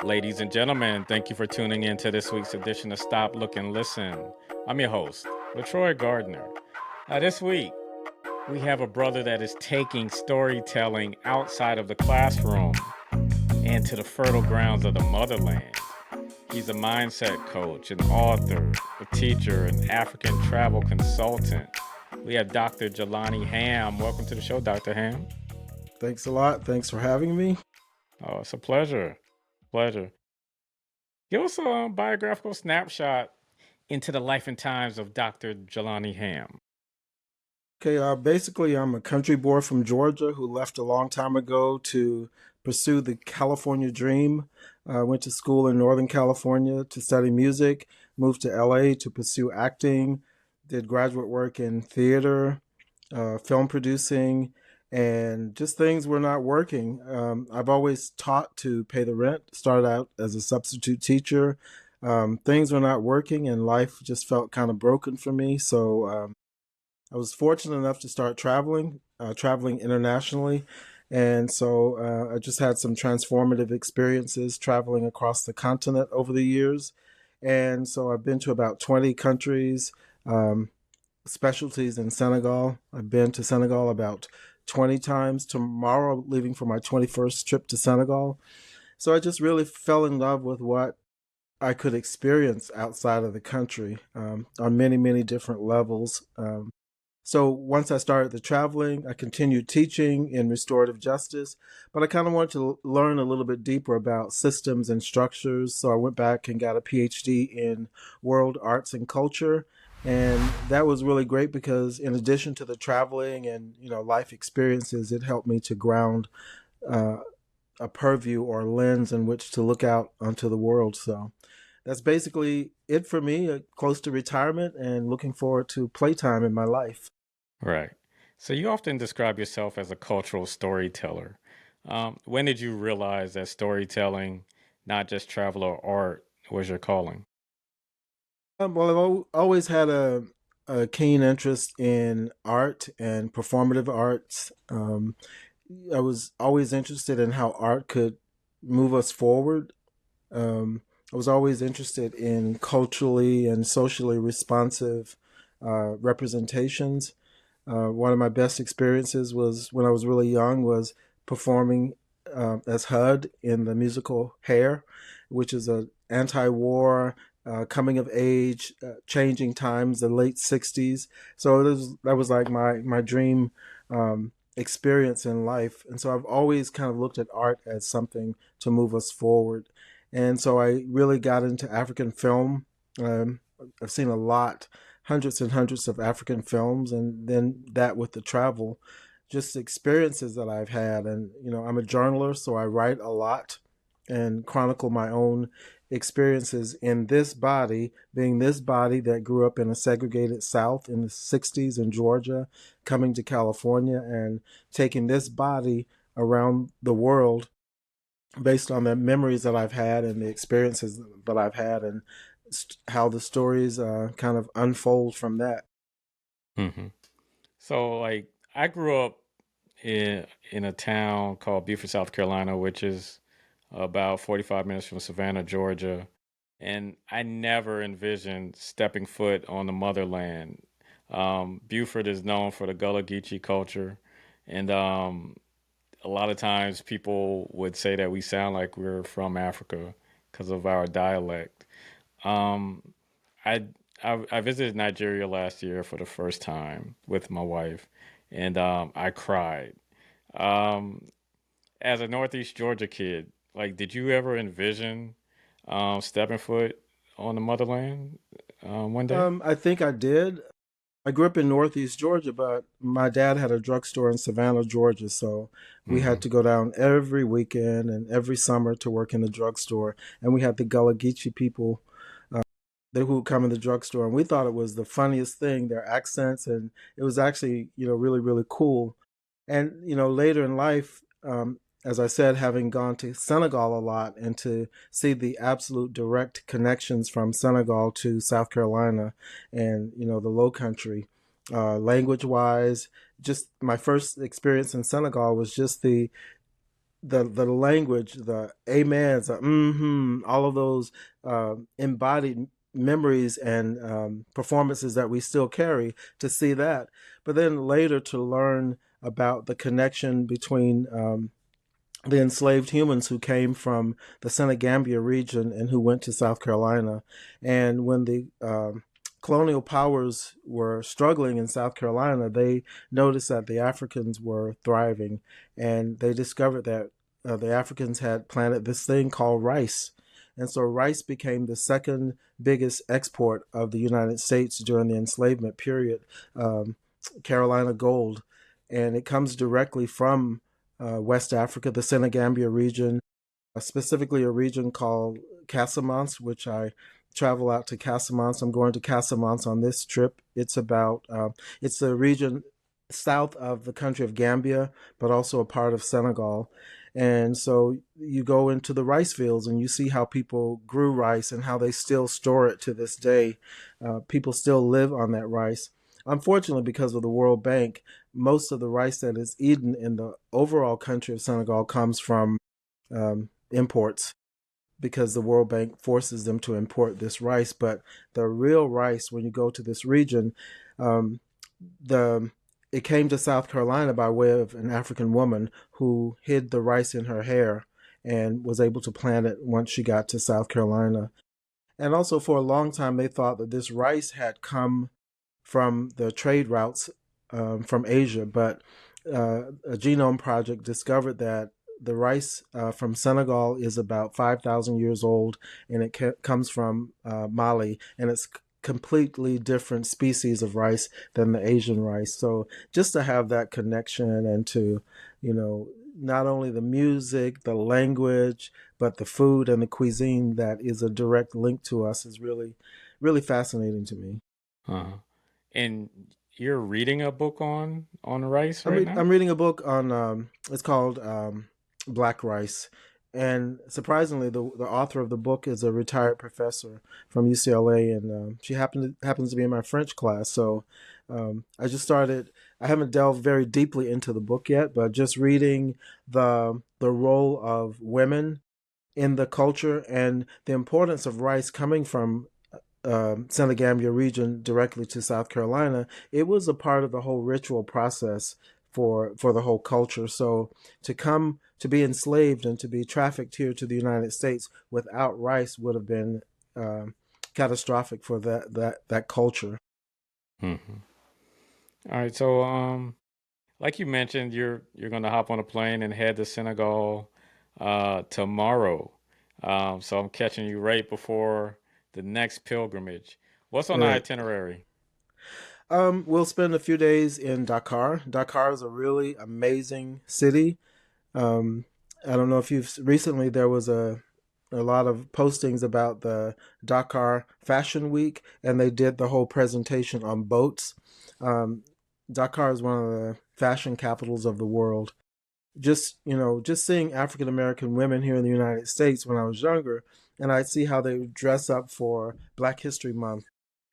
Ladies and gentlemen, thank you for tuning in to this week's edition of Stop, Look, and Listen. I'm your host, LaTroy Gardner. This week, we have a brother that is taking storytelling outside of the classroom and to the fertile grounds of the motherland. He's a mindset coach, an author, a teacher, an African travel consultant. We have Dr. Djelani Hamm. Welcome to the show, Dr. Hamm. Thanks a lot. Thanks for having me. Oh, it's a pleasure. Pleasure. Give us a biographical snapshot into the life and times of Dr. Djelani Hamm. Okay, basically, I'm a country boy from Georgia who left a long time ago to pursue the California dream. Went to school in Northern California to study music, moved to LA to pursue acting, did graduate work in theater, film producing, and just things were not working. I've always taught to pay the rent, started out as a substitute teacher. Things were not working, and life just felt kind of broken for me. So I was fortunate enough to start traveling internationally. And so I just had some transformative experiences traveling across the continent over the years. And so I've been to about 20 countries, specialties in Senegal. I've been to Senegal about 20 times. Tomorrow, leaving for my 21st trip to Senegal. So I just really fell in love with what I could experience outside of the country on many, many different levels. So once I started the traveling, I continued teaching in restorative justice, but I kind of wanted to learn a little bit deeper about systems and structures. So I went back and got a PhD in world arts and culture. And that was really great because in addition to the traveling and, life experiences, it helped me to ground uh, a purview or lens in which to look out onto the world. So that's basically it for me, close to retirement and looking forward to playtime in my life. Right. So you often describe yourself as a cultural storyteller. When did you realize that storytelling, not just travel or art, was your calling? Well, always had a keen interest in art and performative arts. I was always interested in how art could move us forward. I was always interested in culturally and socially responsive representations. One of my best experiences was when I was really young was performing as HUD in the musical Hair, which is a anti-war coming of age, changing times, the late '60s. So that was like my dream experience in life, and so I've always kind of looked at art as something to move us forward. And so I really got into African film. Um, I've seen a lot, hundreds and hundreds of African films, and then that with the travel, just experiences that I've had. And, I'm a journalist, so I write a lot and chronicle my own experiences in this body, being this body that grew up in a segregated South in the '60s in Georgia, coming to California and taking this body around the world based on the memories that I've had and the experiences that I've had and how the stories kind of unfold from that. hmm So, like, I grew up in a town called Beaufort, South Carolina, which is about 45 minutes from Savannah, Georgia. And I never envisioned stepping foot on the motherland. Beaufort is known for the Gullah Geechee culture, and a lot of times people would say that we sound like we're from Africa because of our dialect. Um, I, I visited Nigeria last year for the first time with my wife, and I cried. Um, as a Northeast Georgia kid, like, did you ever envision stepping foot on the motherland one day? I think I did. I grew up in Northeast Georgia, but my dad had a drugstore in Savannah, Georgia, so we hmm had to go down every weekend and every summer to work in the drugstore. And we had the Gullah Geechee people who would come in the drugstore, and we thought it was the funniest thing, their accents, and it was actually, really, really cool. And, later in life, as I said, having gone to Senegal a lot and to see the absolute direct connections from Senegal to South Carolina and, the low country, language wise, just my first experience in Senegal was just the the language, the amens, the all of those embodied memories and performances that we still carry, to see that. But then later to learn about the connection between the enslaved humans who came from the Senegambia region and who went to South Carolina. And when the colonial powers were struggling in South Carolina, they noticed that the Africans were thriving, and they discovered that the Africans had planted this thing called rice. And so rice became the second biggest export of the United States during the enslavement period, um, Carolina gold. And it comes directly from West Africa, the Senegambia region, specifically a region called Casamance, which I travel out to Casamance. I'm going to Casamance on this trip. It's the region south of the country of Gambia, but also a part of Senegal. And so you go into the rice fields and you see how people grew rice and how they still store it to this day. People still live on that rice. Unfortunately, because of the World Bank, most of the rice that is eaten in the overall country of Senegal comes from imports, because the World Bank forces them to import this rice. But the real rice, when you go to this region, um, the it came to South Carolina by way of an African woman who hid the rice in her hair and was able to plant it once she got to South Carolina. And also, for a long time, they thought that this rice had come from the trade routes from Asia, but a genome project discovered that the rice from Senegal is about 5,000 years old, and it comes from Mali, and it's completely different species of rice than the Asian rice. So just to have that connection and to, you know, not only the music, the language, but the food and the cuisine that is a direct link to us is really, really fascinating to me. Uh-huh. And you're reading a book on rice right I'm now? reading a book on it's called Black Rice, and surprisingly, the author of the book is a retired professor from UCLA, and she happens to be in my French class. So I just started. I haven't delved very deeply into the book yet, but just reading the role of women in the culture and the importance of rice coming from Senegambia region directly to South Carolina. It was a part of the whole ritual process for the whole culture. So to come to be enslaved and to be trafficked here to the United States without rice would have been catastrophic for that culture. Hmm. All right. So, like you mentioned, you're going to hop on a plane and head to Senegal tomorrow. So I'm catching you right before the next pilgrimage. What's on the Right. itinerary? We'll spend a few days in Dakar. Dakar is a really amazing city. Um, I don't know if you've recently there was a lot of postings about the Dakar Fashion Week, and they did the whole presentation on boats. Um, Dakar is one of the fashion capitals of the world. Just seeing African American women here in the United States when I was younger, and I'd see how they would dress up for Black History Month,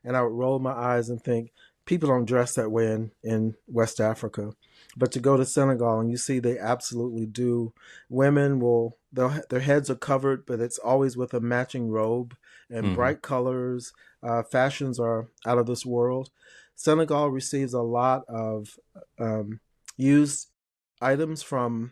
and I would roll my eyes and think, people don't dress that way in West Africa. But to go to Senegal and you see they absolutely do. Women will their heads are covered, but it's always with a matching robe and Hmm. bright colors. Fashions are out of this world. Senegal receives a lot of used items from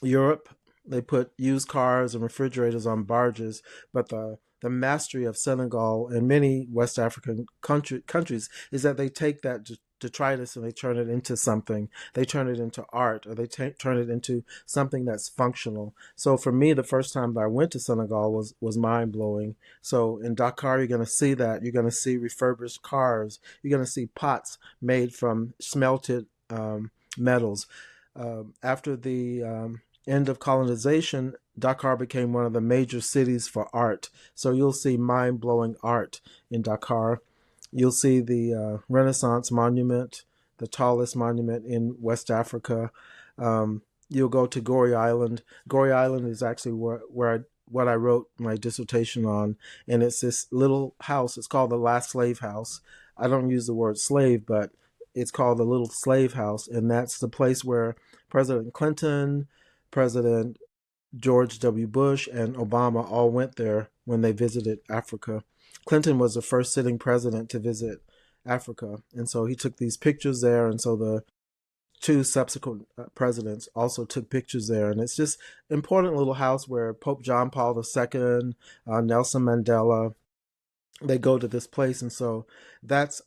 Europe. They put used cars and refrigerators on barges, but the mastery of Senegal and many West African countries is that they take that detritus and they turn it into something. They turn it into art, or they turn it into something that's functional. So for me, the first time that I went to Senegal was mind blowing. So in Dakar, you're going to see that. You're going to see refurbished cars. You're going to see pots made from smelted metals. After the end of colonization, Dakar became one of the major cities for art. So you'll see mind blowing art in Dakar. You'll see the Renaissance Monument, the tallest monument in West Africa. You'll go to Goree Island. Goree Island is actually what I wrote my dissertation on, and it's this little house. It's called the Last Slave House. I don't use the word slave, but it's called the Little Slave House, and that's the place where President Clinton, President George W. Bush and Obama all went there when they visited Africa. Clinton was the first sitting president to visit Africa, and so he took these pictures there, and so the two subsequent presidents also took pictures there. And it's just important little house where Pope John Paul II, Nelson Mandela, they go to this place, and so that's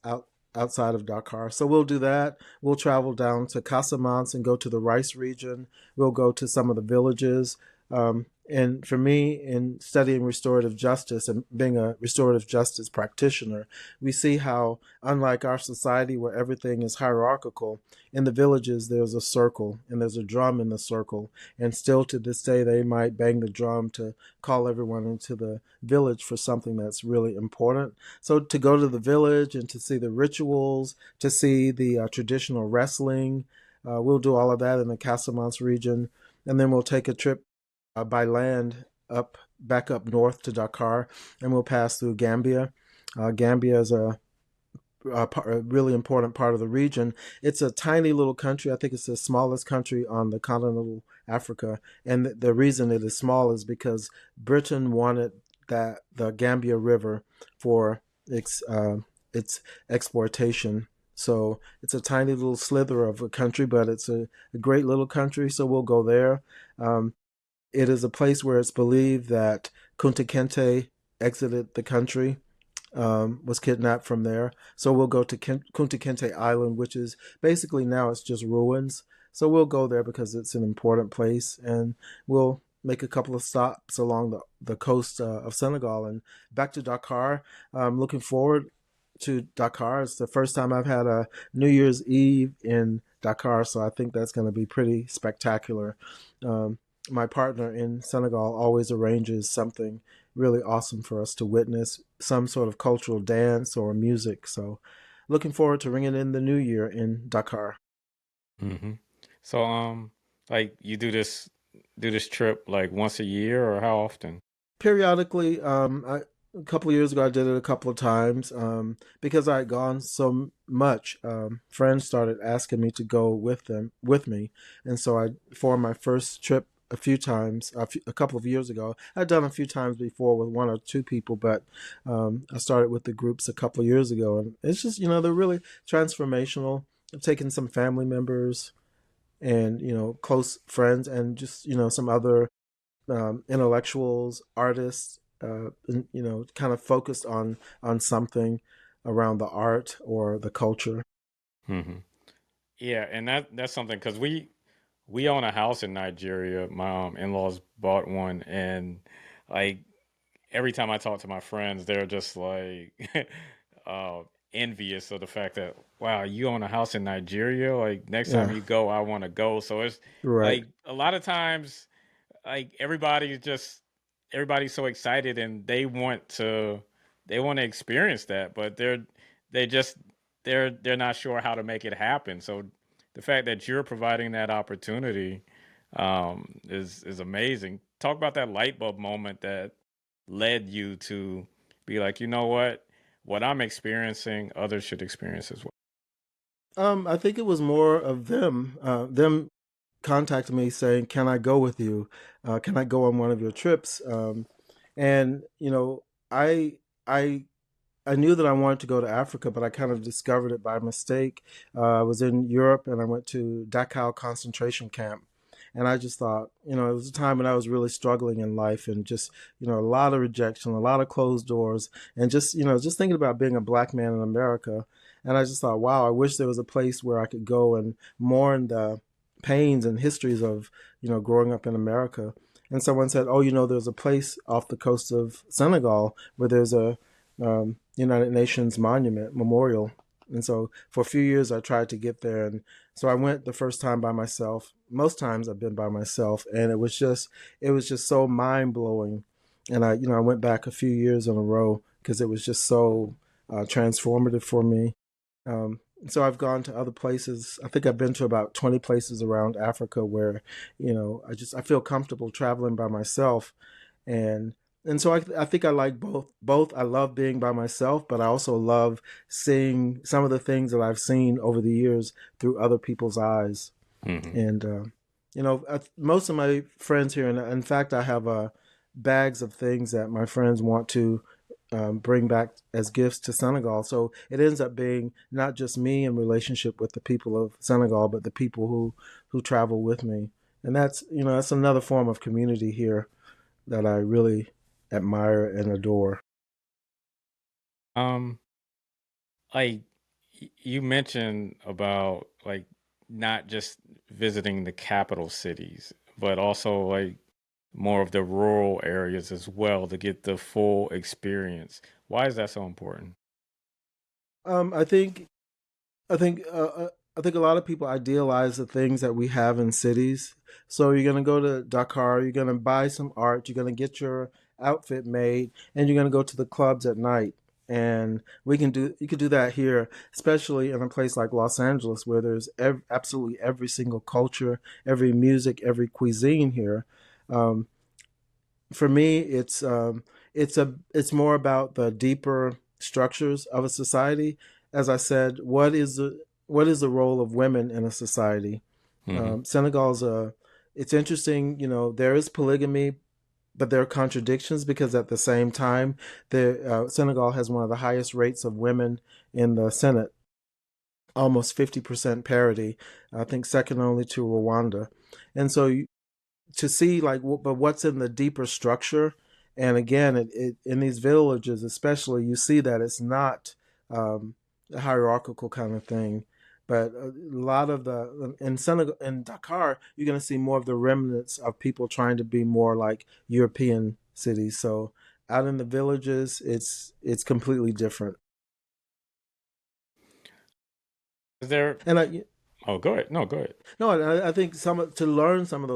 outside of Dakar. So we'll do that. We'll travel down to Casamance and go to the rice region. We'll go to some of the villages. And for me, in studying restorative justice and being a restorative justice practitioner, we see how, unlike our society where everything is hierarchical, in the villages there's a circle and there's a drum in the circle. And still to this day, they might bang the drum to call everyone into the village for something that's really important. So to go to the village and to see the rituals, to see the traditional wrestling, we'll do all of that in the Casamance region. And then we'll take a trip by land up back up north to Dakar, and we'll pass through Gambia. Gambia is a really important part of the region. It's a tiny little country. I think it's the smallest country on the continental Africa, and the reason it is small is because Britain wanted that the Gambia River for its exportation. So it's a tiny little slither of a country, but it's a great little country. So we'll go there. It is a place where it's believed that Kunta Kinte exited the country, was kidnapped from there. So we'll go to Kunta Kinte Island, which is basically now it's just ruins. So we'll go there because it's an important place, and we'll make a couple of stops along the coast of Senegal and back to Dakar. I'm looking forward to Dakar. It's the first time I've had a New Year's Eve in Dakar, so I think that's going to be pretty spectacular. My partner in Senegal always arranges something really awesome for us to witness, some sort of cultural dance or music. So looking forward to ringing in the new year in Dakar. Hmm. So, like you do this trip like once a year, or how often? Periodically, a couple of years ago, I did it a couple of times because I had gone so much. Friends started asking me to go with me, and so I, for my first trip, a few times, a couple of years ago. I'd done a few times before with one or two people, but I started with the groups a couple of years ago, and it's just they're really transformational. I've taken some family members and close friends, and just some other intellectuals, artists, kind of focused on something around the art or the culture. Hmm. Yeah, and that's something because we own a house in Nigeria. My in-laws bought one, and like every time I talk to my friends, they're just like uh, envious of the fact that wow, you own a house in Nigeria. Like next time Yeah, you go, I want to go. So it's right. like a lot of times, like everybody's so excited and they want to experience that, but they just they're not sure how to make it happen. So the fact that you're providing that opportunity is amazing. Talk about that light bulb moment that led you to be like, you know what I'm experiencing, others should experience as well. I think it was more of them contacted me saying, "Can I go with you? Can I go on one of your trips?" And I I I knew that I wanted to go to Africa, but I kind of discovered it by mistake. I was in Europe and I went to Dachau concentration camp. And I just thought, it was a time when I was really struggling in life and just, a lot of rejection, a lot of closed doors, and just thinking about being a black man in America. And I just thought, wow, I wish there was a place where I could go and mourn the pains and histories of, growing up in America. And someone said, oh, there's a place off the coast of Senegal where there's a United Nations monument memorial. And so for a few years I tried to get there, and so I went the first time by myself. Most times I've been by myself, and it was just so mind blowing. And I went back a few years in a row because it was just so transformative for me. So I've gone to other places. I think I've been to about 20 places around Africa where, I feel comfortable traveling by myself, and so I think I like both. I love being by myself, but I also love seeing some of the things that I've seen over the years through other people's eyes. Hmm. And Most of my friends here, and in fact, I have bags of things that my friends want to bring back as gifts to Senegal. So it ends up being not just me in relationship with the people of Senegal, but the people who travel with me, and that's another form of community here that I really admire and adore. Um, like you mentioned about like not just visiting the capital cities, but also like more of the rural areas as well to get the full experience. Why is that so important? Um, I think I think uh, uh, I think a lot of people idealize the things that we have in cities. So you're gonna go to Dakar, you're gonna buy some art, you're gonna get your outfit made, and you're gonna go to the clubs at night. And you could do that here, especially in a place like Los Angeles, where there's absolutely every single culture, every music, every cuisine here. Um, for me, it's more about the deeper structures of a society. As I said, what is the role of women in a society? Hmm. Senegal's a It's interesting. There is polygamy, but there are contradictions because at the same time, Senegal has one of the highest rates of women in the Senate, almost 50% parity. I think second only to Rwanda, and so to see like but what's in the deeper structure. And again, in these villages especially, you see that it's not a hierarchical kind of thing, but a lot of the in Senegal, in Dakar, you're going to see more of the remnants of people trying to be more like European cities. So out in the villages, it's completely different. Is there? And I Oh, go ahead. No, go ahead. No, I think to learn some of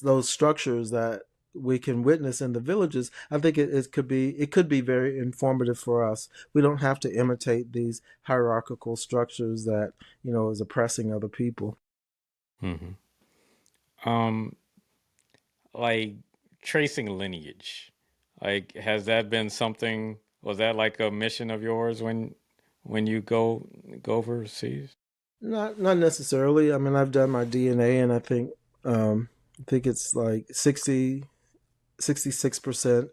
those structures that we can witness in the villages, I think it could be very informative for us. We don't have to imitate these hierarchical structures that is oppressing other people. Hmm. Um, like tracing lineage. Like, has that been something? Was that like a mission of yours when you go overseas? Not necessarily. I mean, I've done my DNA, and I think it's like 66%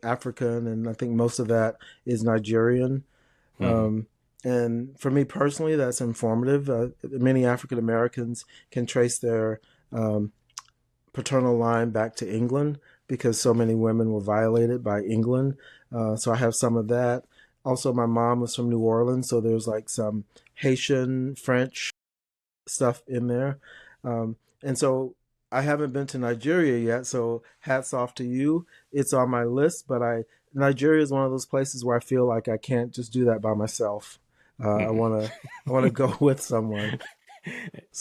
African, and I think most of that is Nigerian. Hmm. And for me personally, that's informative. Many African Americans can trace their um, paternal line back to England because so many women were violated by England. So I have some of that. Also, my mom was from New Orleans, so there's like some Haitian, French stuff in there. And so I haven't been to Nigeria yet, so hats off to you. It's on my list, but Nigeria is one of those places where I feel like I can't just do that by myself. I Mm-mm. wanna I wanna go with someone.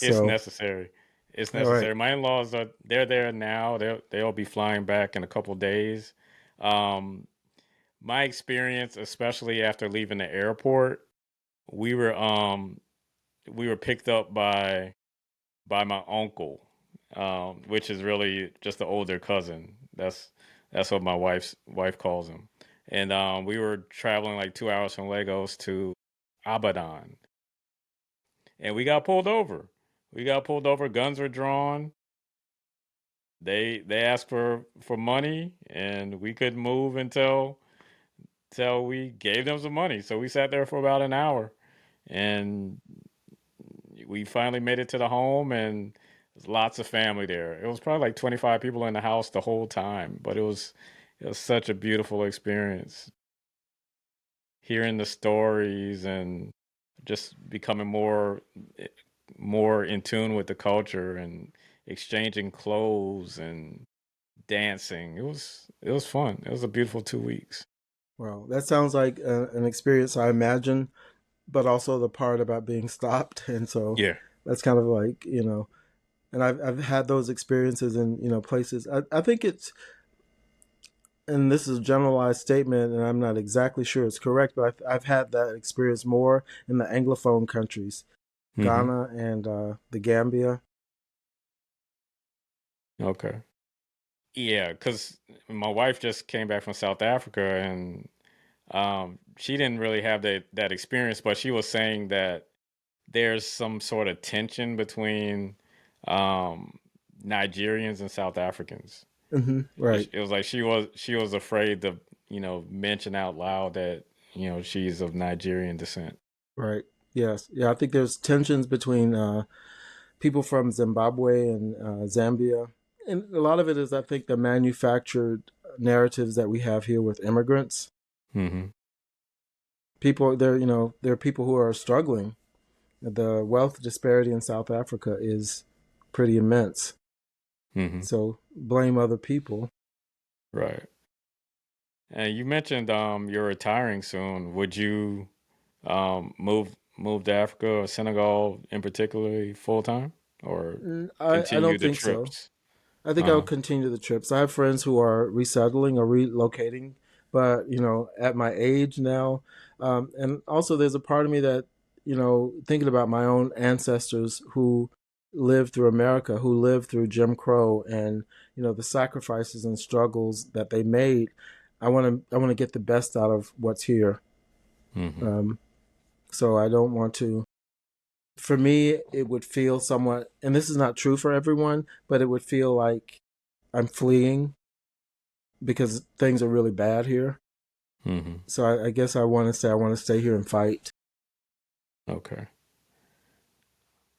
It's So, necessary. It's all right. necessary. My in-laws are they're there now. They'll be flying back in a couple days. Um, my experience, especially after leaving the airport, we were um we were picked up by my uncle, which is really just the older cousin. That's what my wife's wife calls him. And we were traveling like 2 hours from Lagos to Abadan, and we got pulled over. We got pulled over. Guns were drawn. They asked for money, and we couldn't move until we gave them some money. So we sat there for about an hour, and we finally made it to the home, and there's lots of family there. It was probably like 25 people in the house the whole time, but it was such a beautiful experience hearing the stories and just becoming more in tune with the culture and exchanging clothes and dancing. It was fun. It was a beautiful 2 weeks. Well, that sounds like an experience I imagine, but also the part about being stopped, and so Yeah. that's kind of like and I've had those experiences in places. I think it's and this is a generalized statement, and I'm not exactly sure it's correct, but I've had that experience more in the Anglophone countries, Hmm. Ghana and the Gambia. Okay. Yeah, because my wife just came back from South Africa, and she didn't really have that experience, but she was saying that there's some sort of tension between um, Nigerians and South Africans. Right. It was like she was afraid to mention out loud that she's of Nigerian descent. Right. Yes. Yeah. I think there's tensions between people from Zimbabwe and Zambia, and a lot of it is, I think, the manufactured narratives that we have here with immigrants. Mm-hmm. People there, there are people who are struggling. The wealth disparity in South Africa is pretty immense. Mm-hmm. So blame other people. Right. And you mentioned you're retiring soon. Would you move to Africa or Senegal in particularly full time, or I continue don't the think so. trips? I think I'll Uh, continue the trips. I have friends who are resettling or relocating, but at my age now, and also there's a part of me that, thinking about my own ancestors who lived through America, who lived through Jim Crow, and the sacrifices and struggles that they made. I want to get the best out of what's here. hmm Um, so I don't want to. For me, it would feel somewhat, and this is not true for everyone, but it would feel like I'm fleeing because things are really bad here. hmm So I guess I want to say I want to stay here and fight. Okay.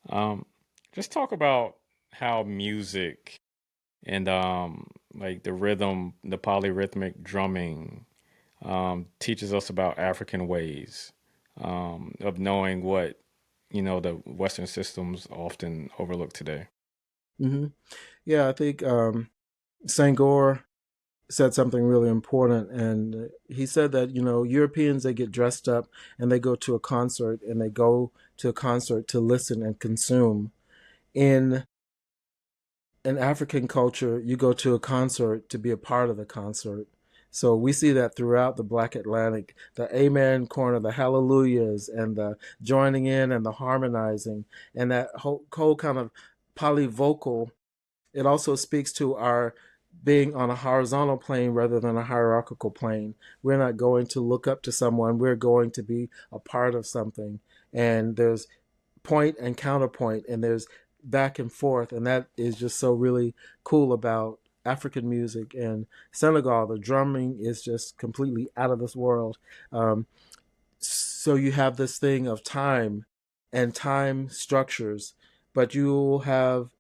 Um, just talk about how music and like the rhythm, the polyrhythmic drumming teaches us about African ways of knowing what the Western systems often overlook today. hmm Yeah, I think Sangor said something really important, and he said that Europeans, they get dressed up and they go to a concert, and they go to a concert to listen and consume. In African culture, you go to a concert to be a part of the concert. So we see that throughout the Black Atlantic, the Amen corner, the Hallelujahs, and the joining in and the harmonizing, and that whole kind of polyvocal. It also speaks to our being on a horizontal plane rather than a hierarchical plane. We're not going to look up to someone, we're going to be a part of something. And there's point and counterpoint, and there's back and forth, and that is just so really cool about African music. And Senegal, the drumming is just completely out of this world. So you have this thing of time and time structures, but you have,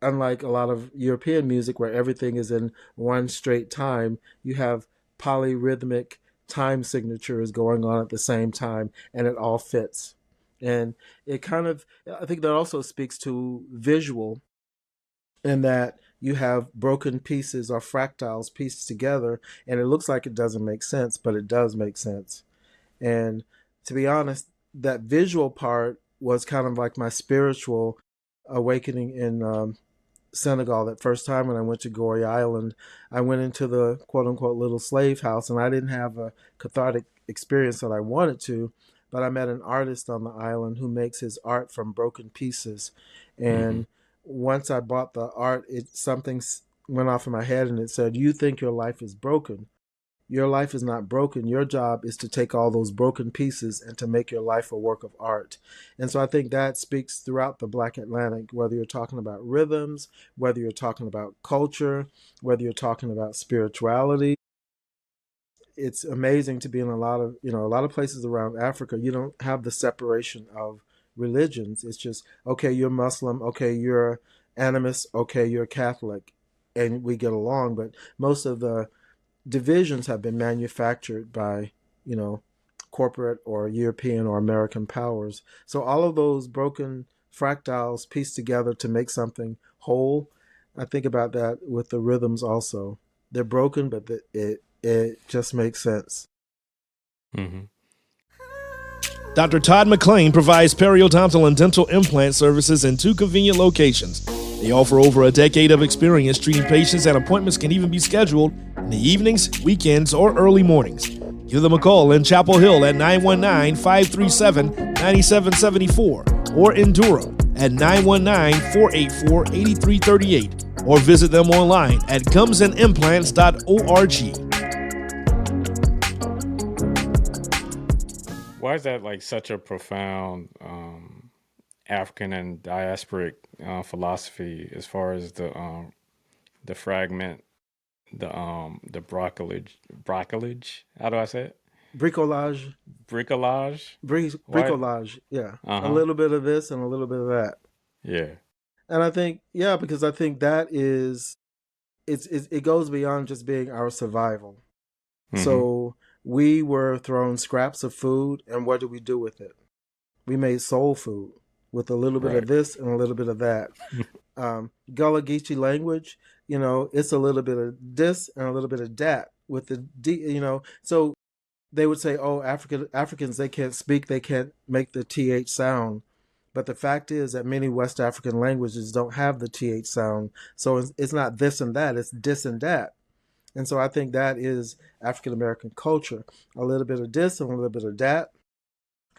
unlike a lot of European music where everything is in one straight time, you have polyrhythmic time signatures going on at the same time, and it all fits. And it kind of, I think that also speaks to visual, in that you have broken pieces or fractals pieced together, and it looks like it doesn't make sense, but it does make sense. And to be honest, that visual part was kind of like my spiritual awakening in Senegal. That first time when I went to Goree Island, I went into the quote unquote little slave house, and I didn't have a cathartic experience that I wanted to, but I met an artist on the island who makes his art from broken pieces. hmm And once I bought the art, something went off in my head, and it said, "You think your life is broken. Your life is not broken. Your job is to take all those broken pieces and to make your life a work of art." And so I think that speaks throughout the Black Atlantic, whether you're talking about rhythms, whether you're talking about culture, whether you're talking about spirituality. It's amazing to be in a lot of places around Africa. You don't have the separation of religions. It's just, okay, you're Muslim, okay, you're animist, okay, you're Catholic, and we get along. But most of the divisions have been manufactured by, you know, corporate or European or American powers. So all of those broken fractals pieced together to make something whole. I think about that with the rhythms also. They're broken, but it just makes sense. hmm Dr. Todd McLean provides periodontal and dental implant services in 2 convenient locations. They offer over a decade of experience treating patients, and appointments can even be scheduled in the evenings, weekends, or early mornings. Give them a call in Chapel Hill at 919-537-9774 or in Durham at 919-484-8338, or visit them online at gumsandimplants.org. Why is that like such a profound African and diasporic philosophy as far as the fragment, the broccolage. How do I say it? Bricolage, Bricolage. What? bricolage. Yeah, Uh a huh. little bit of this and a little bit of that. Yeah. And I think, yeah, because I think that is it goes beyond just being our survival. Mm-hmm. So we were thrown scraps of food, and what did we do with it? We made soul food with a little bit of Right. this and a little bit of that. Gullah Geechee language, it's a little bit of this and a little bit of that with the D. So they would say, "Oh, Africans, they can't speak, they can't make the th sound." But the fact is that many West African languages don't have the th sound, so it's not this and that; it's this and that. And so I think that is African American culture: a little bit of this and a little bit of that.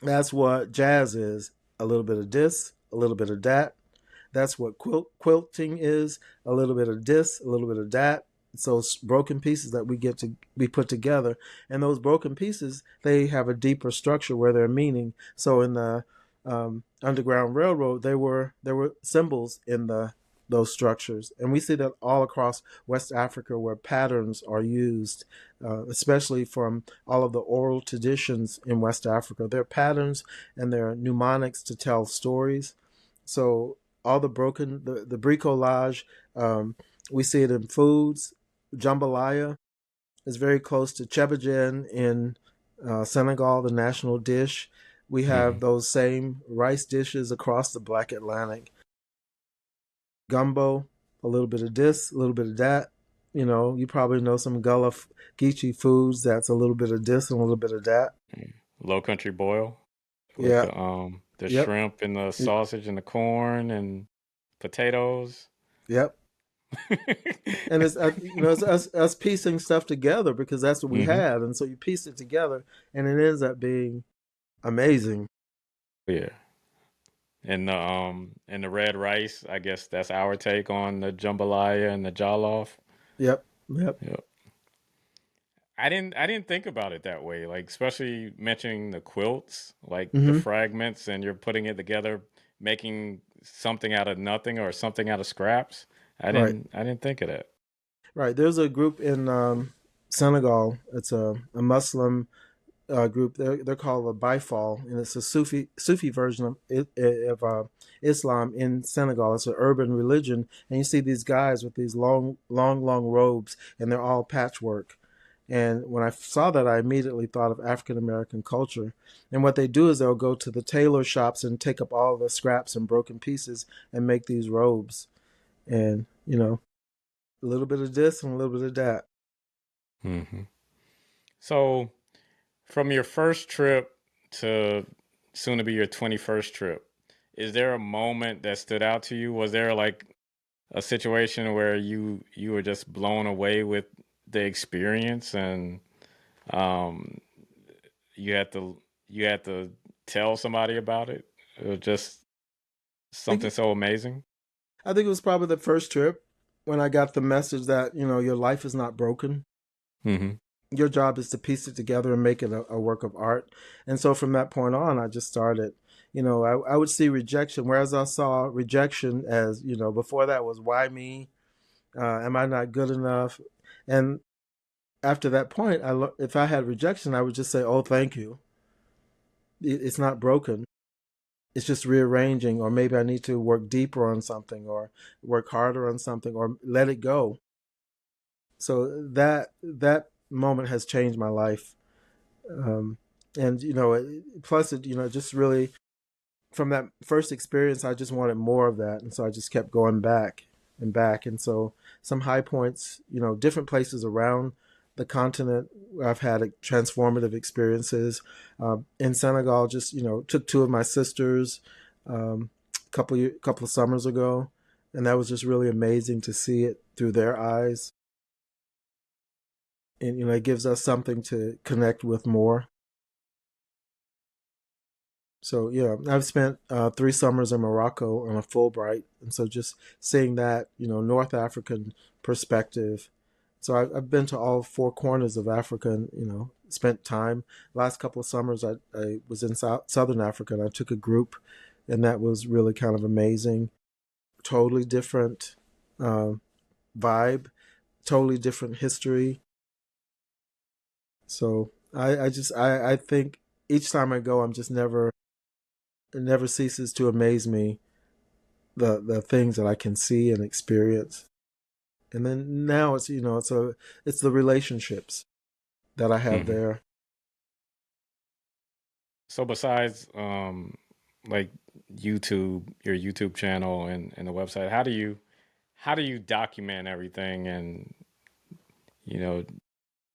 That's what jazz is: a little bit of this, a little bit of that. That's what quilting is: a little bit of this, a little bit of that. So it's broken pieces that we get to be put together, and those broken pieces, they have a deeper structure where they're meaning. So in the Underground Railroad, there were symbols in the those structures, and we see that all across West Africa where patterns are used, especially from all of the oral traditions in West Africa. There are patterns and there are mnemonics to tell stories. So all the bricolage, we see it in foods. Jambalaya is very close to chebbijen in Senegal, the national dish. We Mm-hmm. have those same rice dishes across the Black Atlantic. Gumbo, a little bit of this, a little bit of that. You probably know some Gullah Geechee foods that's a little bit of this and a little bit of that. Low country boil with Yeah, the yep, shrimp and the sausage and the corn and potatoes. yep. And it's us piecing stuff together because that's what we Mm-hmm. had, and so you piece it together, and it ends up being amazing. Yeah. And the red rice, I guess that's our take on the jambalaya and the jollof. Yep, yep. Yep. I didn't think about it that way. Like especially mentioning the quilts, like the Hmm. fragments and you're putting it together, making something out of nothing or something out of scraps. I Right, didn't I didn't think of that. right. There's a group in Senegal. It's a Muslim group. They're called the Bifal, and it's a Sufi version of Islam in Senegal. It's an urban religion, and you see these guys with these long robes, and they're all patchwork. And when I saw that, I immediately thought of African American culture. And what they do is they'll go to the tailor shops and take up all the scraps and broken pieces and make these robes. And a little bit of this and a little bit of that. Hmm. So from your first trip to soon to be your 21st trip, is there a moment that stood out to you? Was there like a situation where you were just blown away with the experience and um you had to tell somebody about it? It was just I something think so amazing. I think it was probably the first trip when I got the message that your life is not broken. Hmm. Your job is to piece it together and make it a work of art. And so from that point on, I just started. I would see rejection, whereas I saw rejection as before that was why me? Am I not good enough? And after that point, if I had rejection, I would just say, "Oh, thank you. It's not broken. It's just rearranging, or maybe I need to work deeper on something, or work harder on something, or let it go." So that moment has changed my life. Um, and plus just really from that first experience, I just wanted more of that, and so I just kept going back and back. And so some high points, different places around the continent, I've had transformative experiences. In Senegal, just took two of my sisters couple of summers ago, and that was just really amazing to see it through their eyes. And it gives us something to connect with more. So yeah, I've spent 3 summers in Morocco on a Fulbright, and so just seeing that North African perspective. So I've been to all four corners of Africa, and spent time. Last couple of summers, I was in Southern Africa, and I took a group and that was really kind of amazing. Totally different uh, vibe, totally different history. So I think each time I go, I'm just never it never ceases to amaze me the things that I can see and experience. And then now it's it's the relationships that I have Hmm. there. So besides like YouTube, your YouTube channel and the website, how do you document everything and you know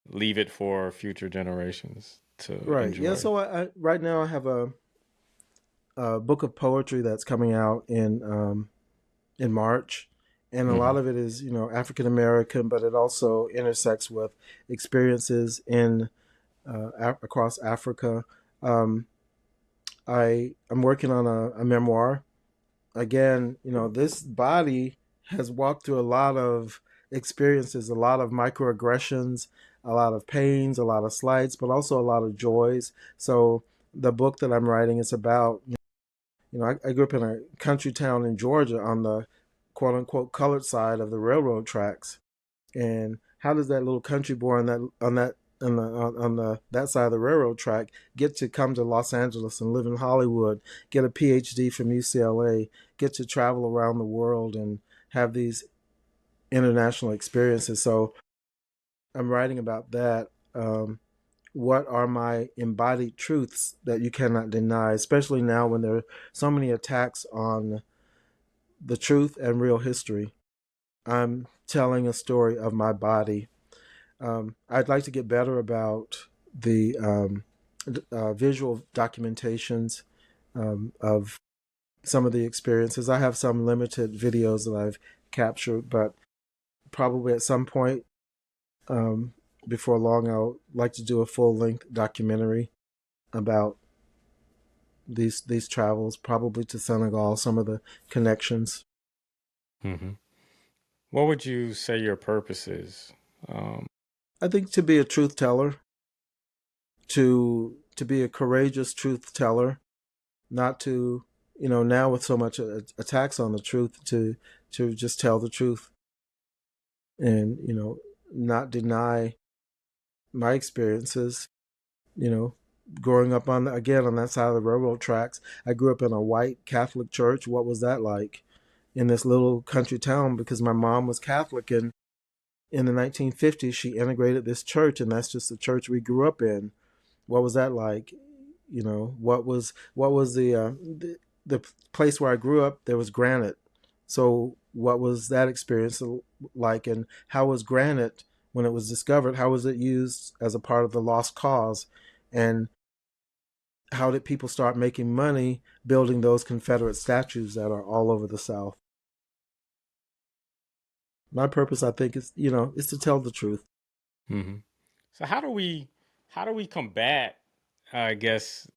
leave it for future generations to Right. Yeah. enjoy? So I right now I have a book of poetry that's coming out in March, and a lot Hmm. of it is African American, but it also intersects with experiences in across Africa. Um, I'm working on a memoir. Again, this body has walked through a lot of experiences, a lot of microaggressions, a lot of pains, a lot of slights, but also a lot of joys. So the book that I'm writing is about, I grew up in a country town in Georgia on the quote unquote colored side of the railroad tracks. And how does that little country boy on the that side of the railroad track get to come to Los Angeles and live in Hollywood, get a PhD from UCLA, get to travel around the world and have these international experiences? So I'm writing about that. What are my embodied truths that you cannot deny, especially now when there are so many attacks on the truth and real history? I'm telling a story of my body. I'd like to get better about the visual documentations of some of the experiences. I have some limited videos that I've captured, but probably at some point um, before long, I'll like to do a full length documentary about these travels, probably to Senegal, some of the connections. Hmm. What would you say your purpose is? Um, I think to be a truth teller, to be a courageous truth teller, not to now with so much attacks on the truth, to just tell the truth and not deny my experiences. you know Growing up on that side of the railroad tracks, I grew up in a white Catholic church. What was that like in this little country town? Because my mom was Catholic, and in the 1950s she integrated this church, and that's just the church we grew up in. What was that like? What was the place where I grew up? There was granite. So what was that experience like, and how was granite when it was discovered? How was it used as a part of the lost cause, and how did people start making money building those Confederate statues that are all over the South? My purpose, I think, is to tell the truth. hmm. So how do we combat, I guess,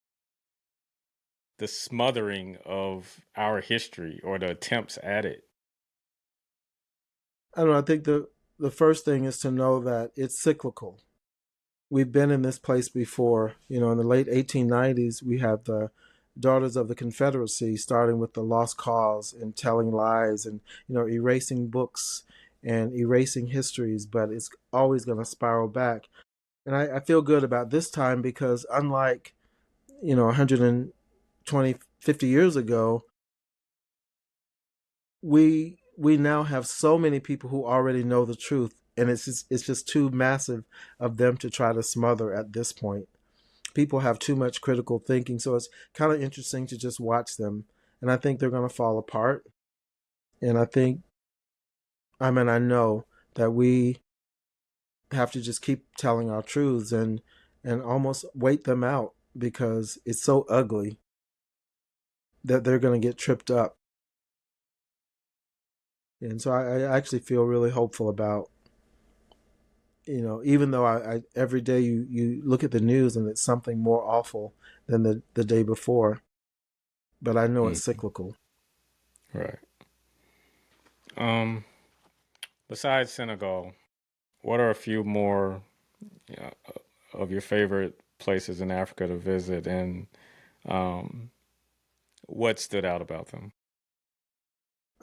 the smothering of our history or the attempts at it? I don't know. I think the first thing is to know that it's cyclical. We've been in this place before. In the late 1890s, we had the Daughters of the Confederacy starting with the Lost Cause and telling lies and erasing books and erasing histories, but it's always going to spiral back. And I feel good about this time because unlike 120, 50 years ago, we now have so many people who already know the truth, and it's just too massive of them to try to smother at this point. People have too much critical thinking, so it's kind of interesting to just watch them. And I think they're going to fall apart. And I know that we have to just keep telling our truths and almost wait them out because it's so ugly that they're going to get tripped up. And so I actually feel really hopeful about, even though I every day you look at the news and it's something more awful than the day before, but I know it's Hmm. cyclical. Right. Um, Besides Senegal, what are a few more of your favorite places in Africa to visit, and um, what stood out about them?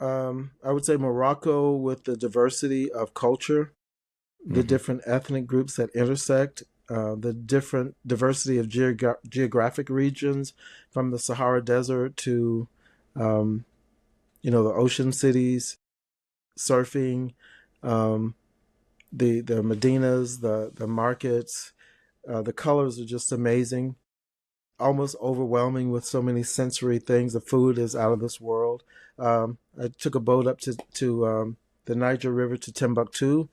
I would say Morocco with the diversity of culture, the Hmm. different ethnic groups that intersect, the different diversity of geographic regions, from the Sahara Desert to, um, the ocean cities, surfing, um, the Medinas, the markets. The colors are just amazing, almost overwhelming with so many sensory things. The food is out of this world. I took a boat up to the Niger River to Timbuktu.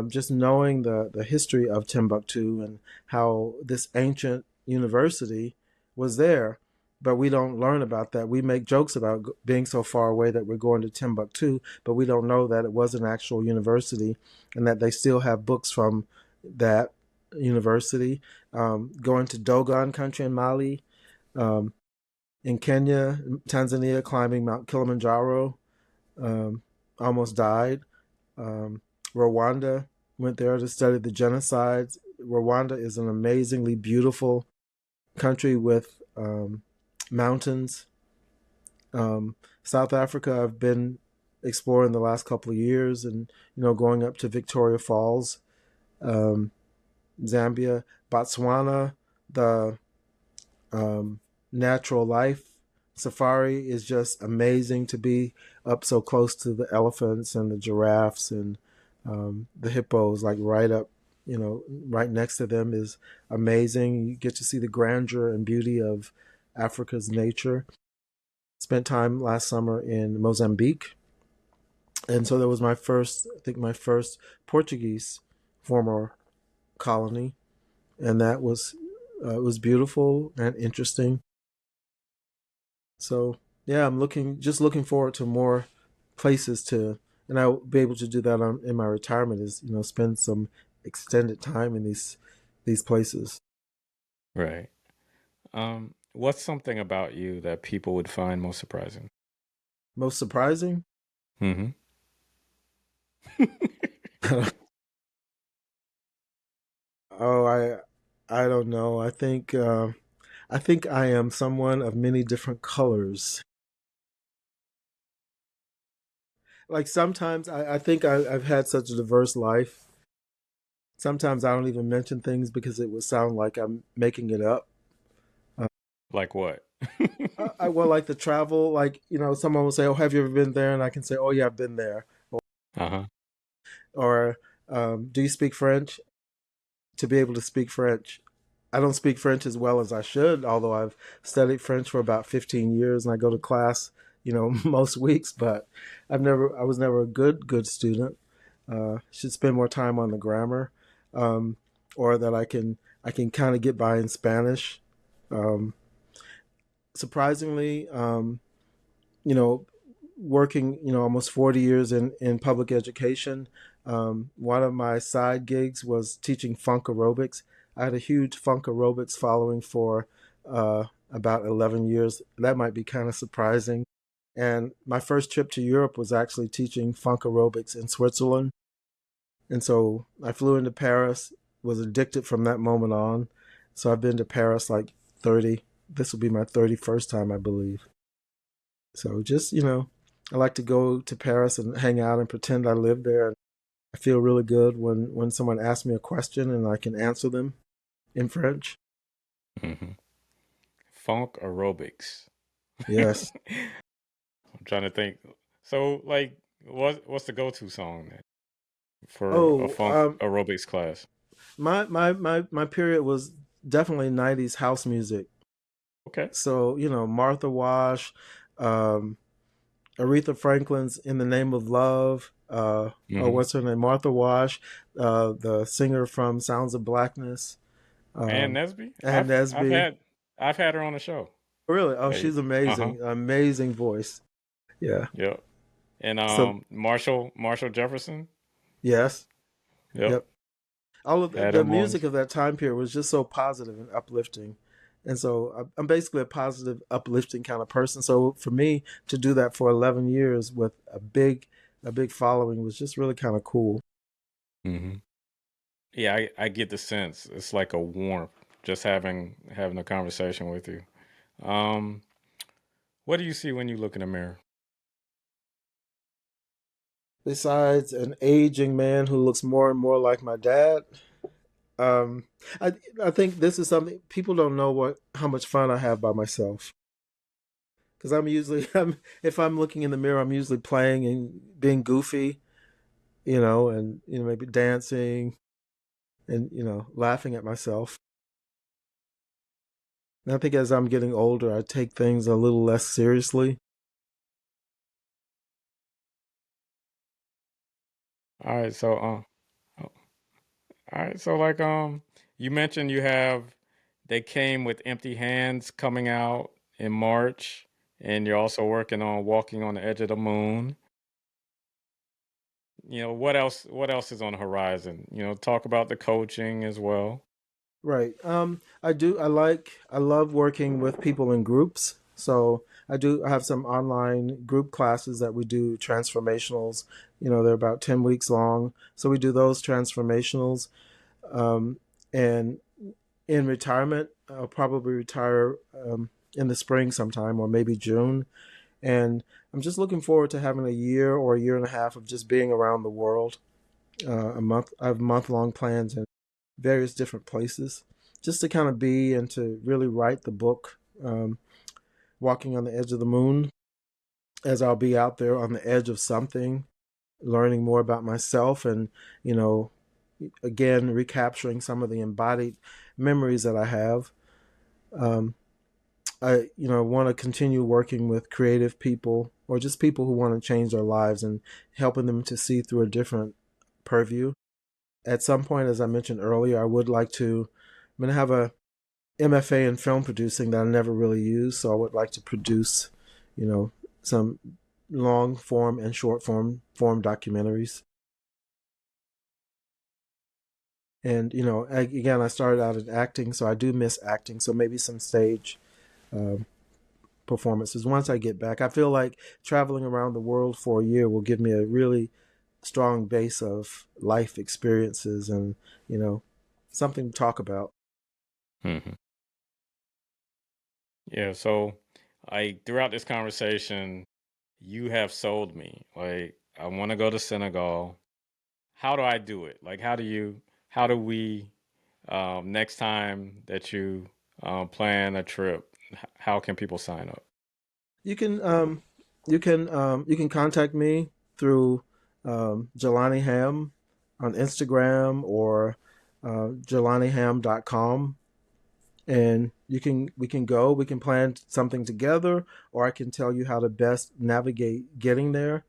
Just knowing the history of Timbuktu and how this ancient university was there, but we don't learn about that. We make jokes about being so far away that we're going to Timbuktu, but we don't know that it was an actual university and that they still have books from that university. Going to Dogon country in Mali, um, in Kenya, Tanzania, climbing Mount Kilimanjaro, um, almost died. Um, Rwanda, went there to study the genocides. Rwanda is an amazingly beautiful country with mountains. South Africa, I've been exploring the last couple of years, and going up to Victoria Falls. Um, Zambia, Botswana, the um, natural life safari is just amazing, to be up so close to the elephants and the giraffes and the hippos, like right up, right next to them, is amazing. You get to see the grandeur and beauty of Africa's nature. Spent time last summer in Mozambique, and so that was I think my first Portuguese former colony, and that was it was beautiful and interesting. So yeah, just looking forward to more places to, and I'll be able to do that in my retirement. Is spend some extended time in these places. Right. What's something about you that people would find most surprising? Most surprising? Hmm. Oh, I don't know. I think I am someone of many different colors. Like sometimes I think I've had such a diverse life. Sometimes I don't even mention things because it would sound like I'm making it up. Uh, Like what? I well, like the travel, like someone will say, "Oh, have you ever been there?" And I can say, "Oh, yeah, I've been there." Uh-huh. Or do you speak French? To be able to speak French, I don't speak French as well as I should, although I've studied French for about 15 years and I go to class, most weeks. But I was never a good student. Should spend more time on the grammar, um, or that I can kind of get by in Spanish. Um, Surprisingly, you know, working, almost 40 years in public education. One of my side gigs was teaching funk aerobics. I had a huge funk aerobics following for about 11 years. That might be kind of surprising. And my first trip to Europe was actually teaching funk aerobics in Switzerland. And so I flew into Paris, was addicted from that moment on. So I've been to Paris like 30. This will be my 31st time, I believe. So just, I like to go to Paris and hang out and pretend I live there. I feel really good when someone asks me a question and I can answer them in French. Hmm. Funk aerobics. Yes. I'm trying to think. So, like, what's the go-to song then for a Oh, funk aerobics class? my period was definitely 90s house music. Okay. So, Martha Wash, um, Aretha Franklin's "In the Name of Love." Oh, Hmm. what's her name? Martha Wash, the singer from Sounds of Blackness, And um, Nesby. and Nesby. I've had her on the show. Really? Oh, Hey. she's Uh-huh. amazing. Amazing voice. Yeah. Yep. And So, Marshall Jefferson. yes. Yep. Yep. All of Had the him on. music of that time period was just so positive and uplifting. And so I'm basically a positive, uplifting kind of person. So for me to do that for 11 years with a big following was just really kind of cool. Hmm. Yeah, I get the sense. It's like a warmth just having a conversation with you. Um, What do you see when you look in the mirror? Besides an aging man who looks more and more like my dad, um, I think this is something people don't know what how much fun I have by myself. Because I'm usually if I'm looking in the mirror, I'm usually playing and being goofy, and maybe dancing and laughing at myself. And I think as I'm getting older, I take things a little less seriously. All right, so oh, all right, so like you mentioned you have they came with empty hands coming out in March, and you're also working on walking on the edge of the moon. What else is on the horizon? Talk about the coaching as well. Right. I do. I love working with people in groups. So I have some online group classes that we do transformationals. They're about 10 weeks long. So we do those transformationals. Um, and in retirement, I'll probably retire in the spring sometime or maybe June. And I'm just looking forward to having a year or a year and a half of just being around the world. A month. I have month-long plans in various different places, just to kind of be and to really write the book, walking on the edge of the moon, as I'll be out there on the edge of something, learning more about myself, and you know, again recapturing some of the embodied memories that I have. Um, I want to continue working with creative people or just people who want to change their lives and helping them to see through a different purview. At some point, as I mentioned earlier, I would like to. I'm going to have a MFA in film producing that I never really used, so I would like to produce, you know, some long form and short form documentaries. And again, I started out in acting, so I do miss acting. So maybe some stage um, performances. Once I get back, I feel like traveling around the world for a year will give me a really strong base of life experiences and you know something to talk about. Hmm. Yeah, so like throughout this conversation, you have sold me. Like I want to go to Senegal. How do I do it? Like how do we next time that you plan a trip, how can people sign up? You can you can contact me through Djelani Hamm on Instagram or JelaniHamm.com, and we can go. We can plan something together, or I can tell you how to best navigate getting there.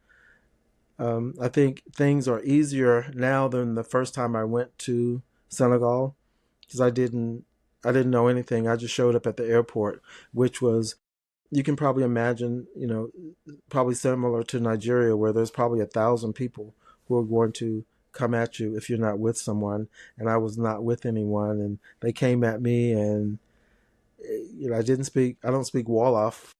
I think things are easier now than the first time I went to Senegal because I didn't know anything. I just showed up at the airport, which was you can probably imagine, probably similar to Nigeria, where there's probably 1,000 people who are going to come at you if you're not with someone. And I was not with anyone, and they came at me, and I don't speak Wolof,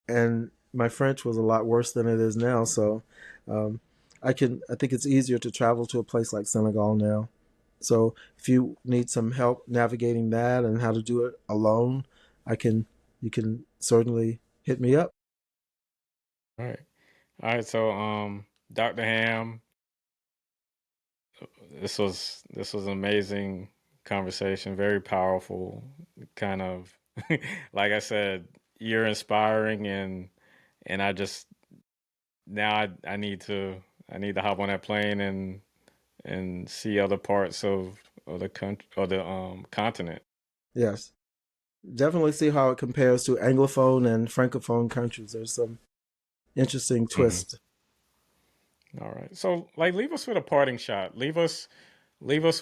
and my French was a lot worse than it is now. So, um, I think it's easier to travel to a place like Senegal now. So if you need some help navigating that and how to do it alone, I can you can certainly hit me up. All right. All right, so Dr. Ham, this was an amazing conversation, very powerful, kind of like I said, you're inspiring and I just now I need to hop on that plane and see other parts of the country or the continent. Yes, definitely see how it compares to Anglophone and Francophone countries. There's some interesting Hmm. twists. All right. So like leave us with a parting shot. Leave us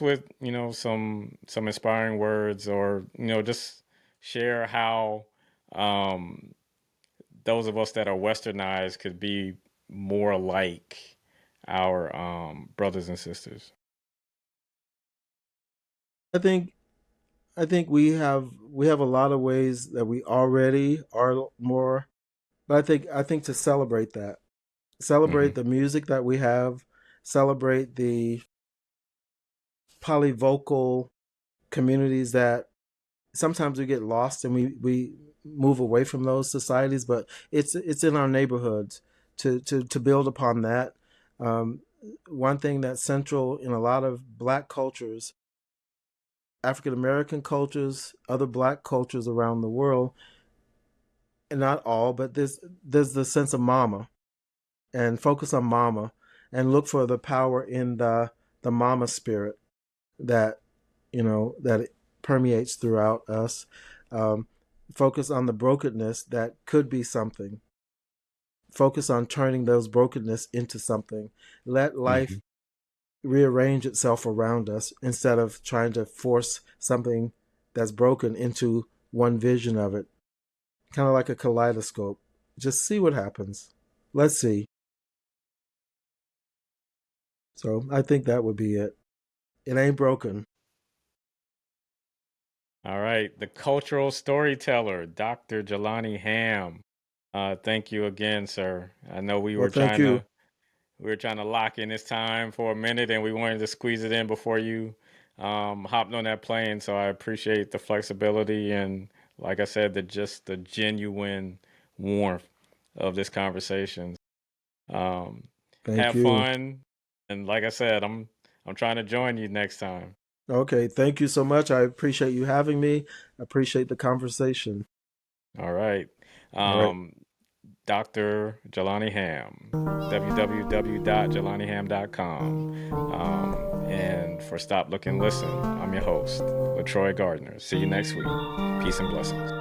with, some inspiring words or, just share how um those of us that are westernized could be more like our brothers and sisters. I think we have a lot of ways that we already are more, but I think to celebrate that, Hmm. celebrate the music that we have, celebrate the polyvocal communities that sometimes we get lost and we move away from those societies, but it's in our neighborhoods to build upon that. Um, One thing that's central in a lot of Black cultures, African American cultures, other Black cultures around the world, and not all, but there's the sense of mama, and focus on mama, and look for the power in the mama spirit that that permeates throughout us. Um, Focus on the brokenness that could be something. Focus on turning those brokenness into something. Let life Mhm. rearrange itself around us instead of trying to force something that's broken into one vision of it. Kind of like a kaleidoscope. Just see what happens. Let's see. So I think that would be it. It ain't broken. All right. The cultural storyteller, Dr. Jelani Hamm. Thank you again, sir. I know Well, thank you. we were trying to lock in this time for a minute, and we wanted to squeeze it in before you hopped on that plane. So I appreciate the flexibility and, like I said, the genuine warmth of this conversation. Um, Thank have you. fun, and like I said, I'm trying to join you next time. Okay, thank you so much. I appreciate you having me. I appreciate the conversation. All right. All right. Um, Dr. Jelani Hamm, www.jelaniham.com. And for Stop, Look, and Listen, I'm your host, LaTroy Gardner. See you next week. Peace and blessings.